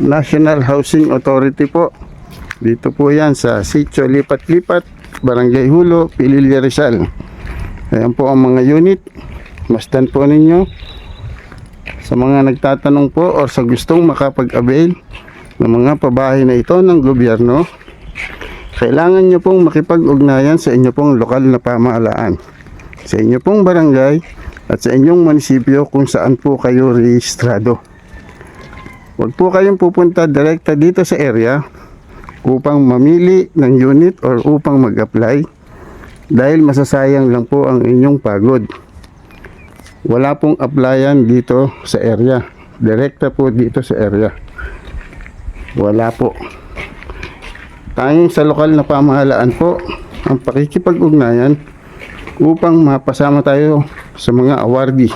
National Housing Authority po. Dito po yan sa Sitio Lipat-Lipat, Barangay Hulo, Pililla, Rizal. Ayan po ang mga unit. Masdan po ninyo. Sa mga nagtatanong po o sa gustong makapag-avail ng mga pabahay na ito ng gobyerno, kailangan nyo pong makipag-ugnayan sa inyo pong lokal na pamahalaan, sa inyo pong barangay at sa inyong munisipyo kung saan po kayo rehistrado. Huwag po kayong pupunta direkta dito sa area upang mamili ng unit or upang mag-apply dahil masasayang lang po ang inyong pagod. Wala pong applyan dito sa area. Direkta po dito sa area. Wala po. Tanging sa lokal na pamahalaan po ang pakikipag-ugnayan upang mapasama tayo sa mga awardee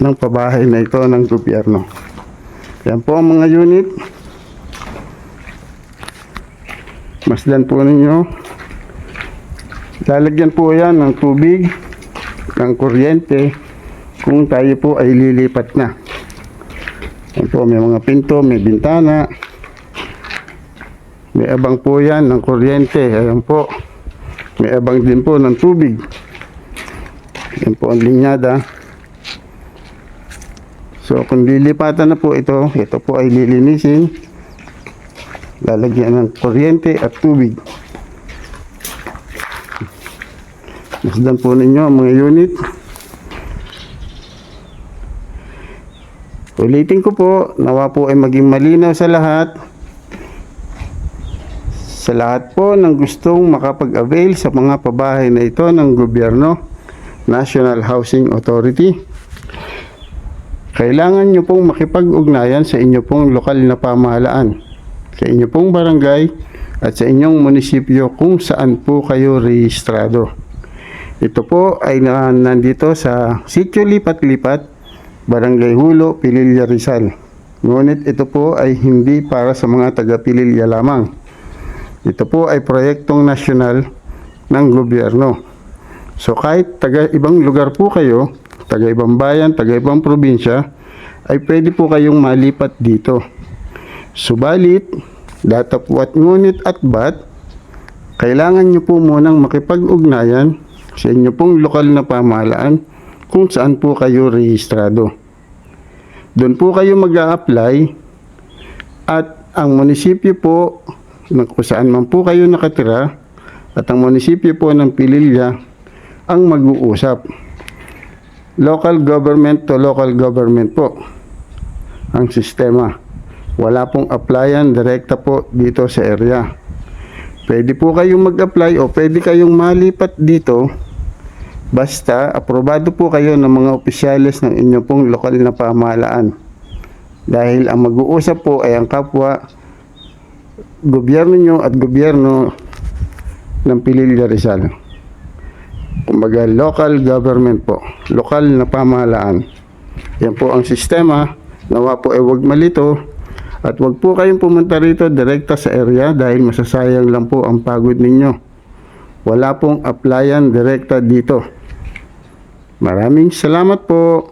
ng pabahay na ito ng gobyerno. Yan po ang mga unit. Masdan po ninyo. Lalagyan po yan ng tubig, ng kuryente kung tayo po ay lilipat na. Yan po, may mga pinto, may bintana, may abang po yan ng kuryente. Ayan po, may abang din po ng tubig. Yan po ang linyada. So kung lilipatan na po ito po ay lilinisin, lalagyan ng kuryente at tubig. Masdan po ninyo ang mga unit. Ulitin ko po, nawa po ay maging malinaw sa lahat. Sa lahat po ng gustong makapag-avail sa mga pabahay na ito ng gobyerno, National Housing Authority, kailangan nyo pong makipag-ugnayan sa inyo pong lokal na pamahalaan, sa inyo pong barangay at sa inyong munisipyo kung saan po kayo rehistrado. Ito po ay nandito sa Sitio Lipat-Lipat, Barangay Hulo, Pililla, Rizal. Ngunit ito po ay hindi para sa mga taga-Pililla lamang. Ito po ay proyektong nasyonal ng gobyerno. So kahit taga-ibang lugar po kayo, taga-ibang bayan, taga-ibang probinsya, ay pwede po kayong malipat dito. Subalit, datapwat ngunit at bat, kailangan nyo po munang makipag-ugnayan sa inyo pong lokal na pamahalaan kung saan po kayo rehistrado. Doon po kayo mag-a-apply at ang munisipyo po kung saan man po kayo nakatira at ang munisipyo po ng Pililla ang mag-uusap. Local government to local government po ang sistema. Wala pong applyan direkta po dito sa area. Pwede po kayong mag-apply o pwede kayong malipat dito basta aprobado po kayo ng mga opisyales ng inyong pong lokal na pamahalaan. Dahil ang mag-uusap po ay ang kapwa gobyerno nyo at gobyerno ng Pililla, Rizal. Kumbaga local government po, lokal na pamahalaan. Yan po ang sistema. Nawa po ay huwag malito at huwag po kayong pumunta rito direkta sa area dahil masasayang lang po ang pagod ninyo. Wala pong applyan direkta dito. Maraming salamat po.